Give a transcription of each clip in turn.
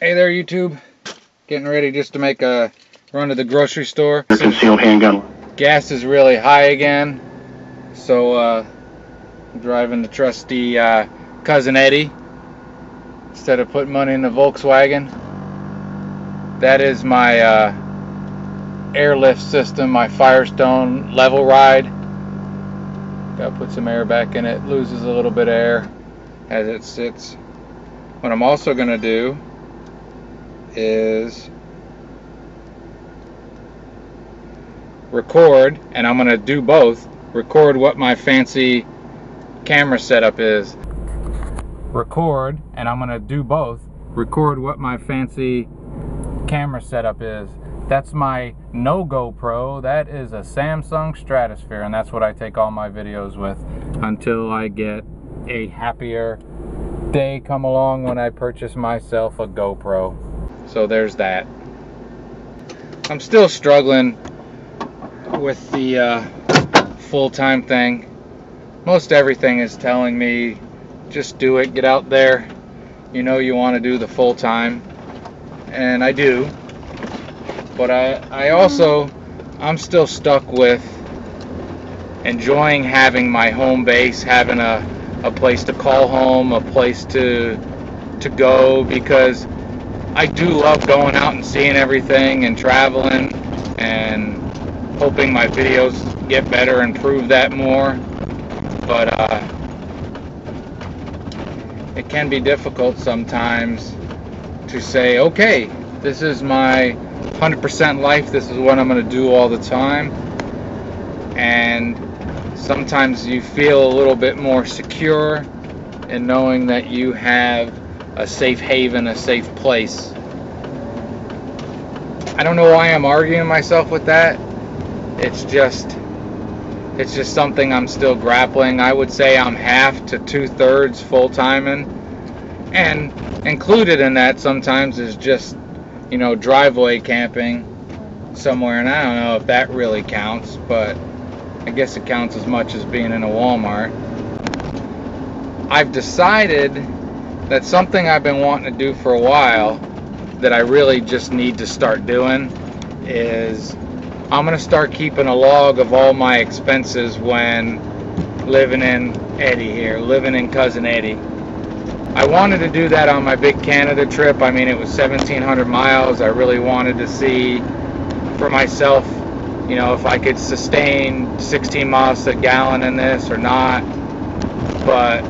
Hey there, YouTube. Getting ready just to make a run to the grocery store. Concealed handgun. Gas is really high again, so I'm driving the trusty Cousin Eddie instead of putting money in the Volkswagen. That is my airlift system, my Firestone level ride. Gotta put some air back in it. Loses a little bit of air as it sits. What I'm also gonna do is record, and I'm gonna do both. Record what my fancy camera setup is. Record, and I'm gonna do both. Record what my fancy camera setup is. That's my no GoPro. That is a Samsung Stratosphere, and that's what I take all my videos with until I get a happier day come along when I purchase myself a GoPro. So there's that. I'm still struggling with the full-time thing. Most everything is telling me just do it, get out there. You know you want to do the full-time, and I do. But I'm still stuck with enjoying having my home base, having a place to call home, a place to go, because I do love going out and seeing everything and traveling and hoping my videos get better and prove that more. But it can be difficult sometimes to say, okay, this is my 100% life, this is what I'm going to do all the time. And sometimes you feel a little bit more secure in knowing that you have a safe haven, a safe place. I don't know why I'm arguing myself with that. It's just something I'm still grappling. I would say I'm half to 2/3 full-timing, and included in that sometimes is just, you know, driveway camping somewhere, and I don't know if that really counts, but I guess it counts as much as being in a Walmart. I've decided that something I've been wanting to do for a while that I really just need to start doing is I'm going to start keeping a log of all my expenses when living in Eddie here, living in Cousin Eddie. I wanted to do that on my big Canada trip. I mean, it was 1,700 miles. I really wanted to see for myself, you know, if I could sustain 16 miles to a gallon in this or not. But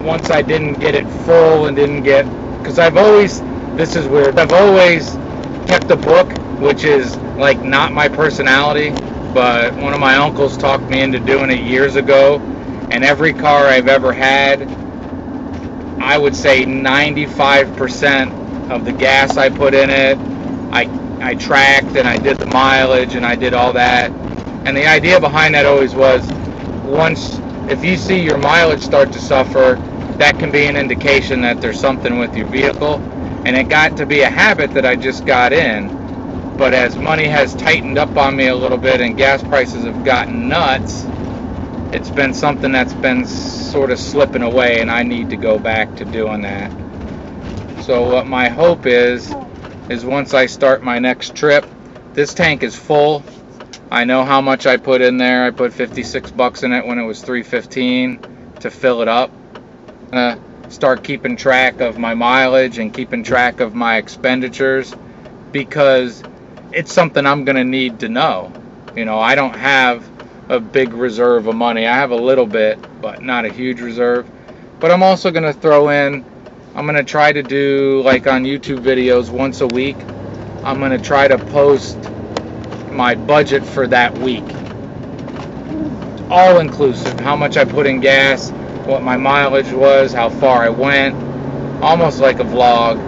once I didn't get it full and didn't get, because this is weird, I've always kept a book, which is like not my personality, but one of my uncles talked me into doing it years ago, and every car I've ever had, I would say 95% of the gas I put in it, I tracked, and I did the mileage, and I did all that. And the idea behind that always was, if you see your mileage start to suffer, that can be an indication that there's something with your vehicle. And it got to be a habit that I just got in. But as money has tightened up on me a little bit and gas prices have gotten nuts, it's been something that's been sort of slipping away, and I need to go back to doing that. So what my hope is once I start my next trip, this tank is full. I know how much I put in there. I put 56 bucks in it when it was $3.15 to fill it up. I'm gonna start keeping track of my mileage and keeping track of my expenditures, because it's something I'm gonna need to know. You know, I don't have a big reserve of money. I have a little bit, but not a huge reserve. But I'm also gonna throw in, I'm gonna try to do, like on YouTube videos once a week, I'm gonna try to post my budget for that week. All inclusive, how much I put in gas, what my mileage was, how far I went, almost like a vlog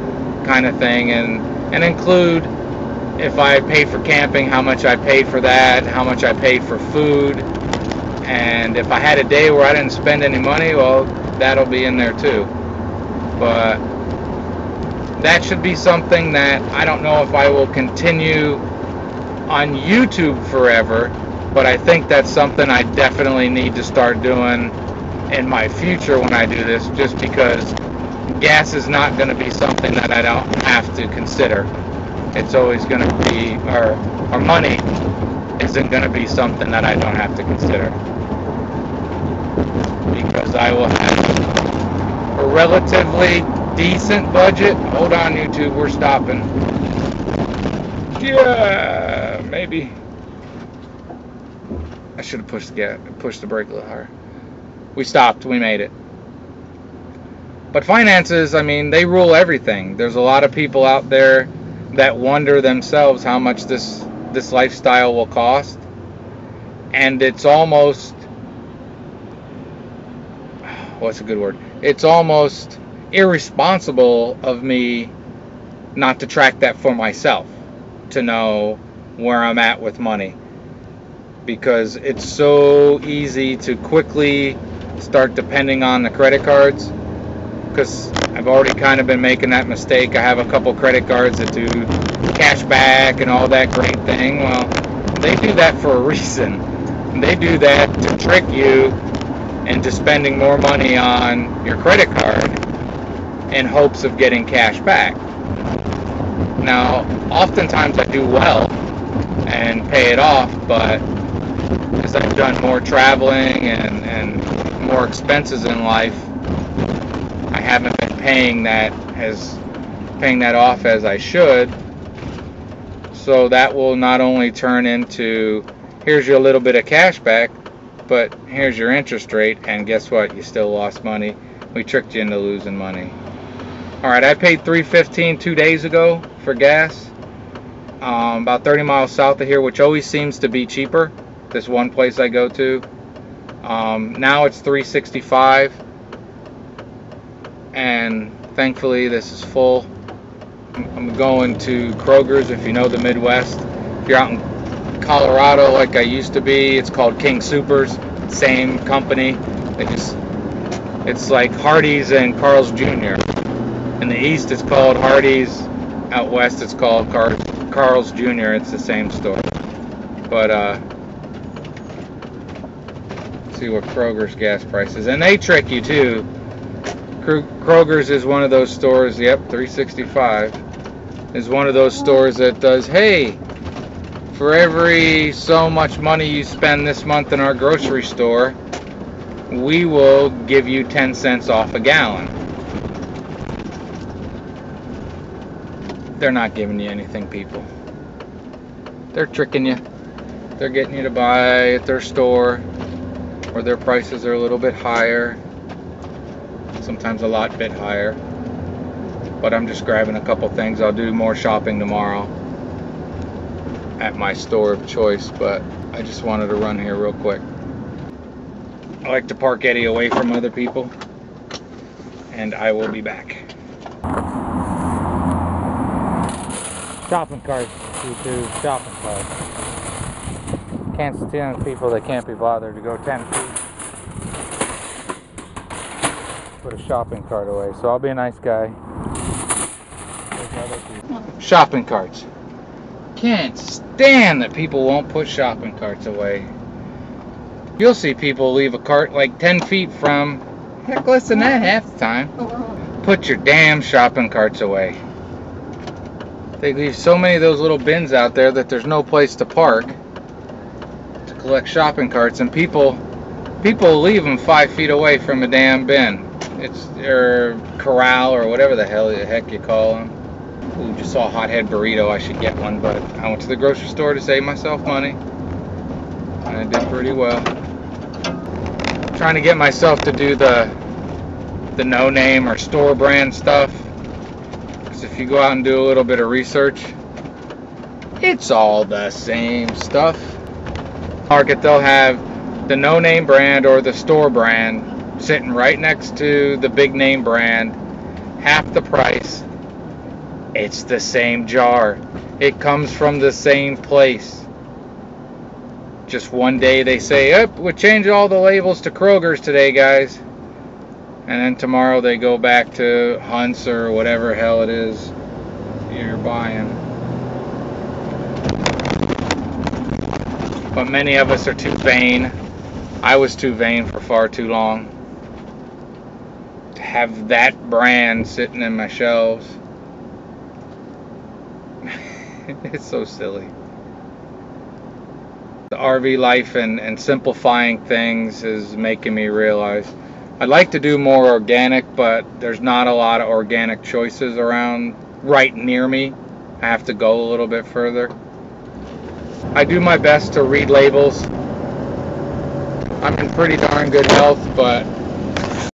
kind of thing, and include if I paid for camping, how much I paid for that, how much I paid for food, and if I had a day where I didn't spend any money, well, that'll be in there too. But that should be something that I don't know if I will continue on YouTube forever, but I think that's something I definitely need to start doing in my future when I do this, just because gas is not going to be something that I don't have to consider. It's always going to be, or money isn't going to be something that I don't have to consider, because I will have a relatively decent budget. Hold on, YouTube, we're stopping. Yeah, maybe I should have pushed the brake a little higher. We stopped. We made it. But finances, I mean, they rule everything. There's a lot of people out there that wonder themselves how much this lifestyle will cost, and it's almost, what's a good word? It's almost irresponsible of me not to track that for myself, to know where I'm at with money, because it's so easy to quickly start depending on the credit cards, because I've already kind of been making that mistake. I have a couple credit cards that do cash back and all that great thing. Well, they do that for a reason. They do that to trick you into spending more money on your credit card in hopes of getting cash back. Now, oftentimes I do well and pay it off, but as I've done more traveling and more expenses in life, I haven't been paying that off as I should. So that will not only turn into, here's your little bit of cash back, but here's your interest rate, and guess what? You still lost money. We tricked you into losing money. Alright, I paid $3.15 2 days ago for gas, about 30 miles south of here, which always seems to be cheaper, this one place I go to. Now it's $3.65, and thankfully this is full. I'm going to Kroger's. If you know the Midwest, if you're out in Colorado like I used to be, it's called King Soopers, same company. It's like Hardee's and Carl's Jr. In the East it's called Hardee's, out West it's called Carl's Jr. It's the same store. But see what Kroger's gas price is, and they trick you too. Kroger's is one of those stores, yep, $3.65, is one of those stores that does, hey, for every so much money you spend this month in our grocery store, we will give you 10 cents off a gallon. They're not giving you anything, people. They're tricking you. They're getting you to buy at their store, where their prices are a little bit higher. Sometimes a lot bit higher. But I'm just grabbing a couple things. I'll do more shopping tomorrow at my store of choice, but I just wanted to run here real quick. I like to park Eddie away from other people, and I will be back. Shopping carts, YouTube, shopping carts. Can't stand people that can't be bothered to go 10 feet. Put a shopping cart away, so I'll be a nice guy. Shopping carts. Can't stand that people won't put shopping carts away. You'll see people leave a cart like 10 feet from, heck, less than that half the time. Put your damn shopping carts away. They leave so many of those little bins out there that there's no place to park to collect shopping carts, and people leave them 5 feet away from a damn bin. It's their corral or whatever the heck you call them. Ooh, just saw a hothead burrito. I should get one, but I went to the grocery store to save myself money, and I did pretty well. I'm trying to get myself to do the no name or store brand stuff, because if you go out and do a little bit of research, it's all the same stuff. Market, they'll have the no name brand or the store brand sitting right next to the big name brand, half the price. It's the same jar. It comes from the same place. Just one day they say, "Yep, we'll change all the labels to Kroger's today, guys." And then tomorrow they go back to Hunt's or whatever hell it is you're buying. But many of us are too vain. I was too vain for far too long. to have that brand sitting in my shelves. It's so silly. The RV life and simplifying things is making me realize I'd like to do more organic, but there's not a lot of organic choices around right near me. I have to go a little bit further. I do my best to read labels. I'm in pretty darn good health, but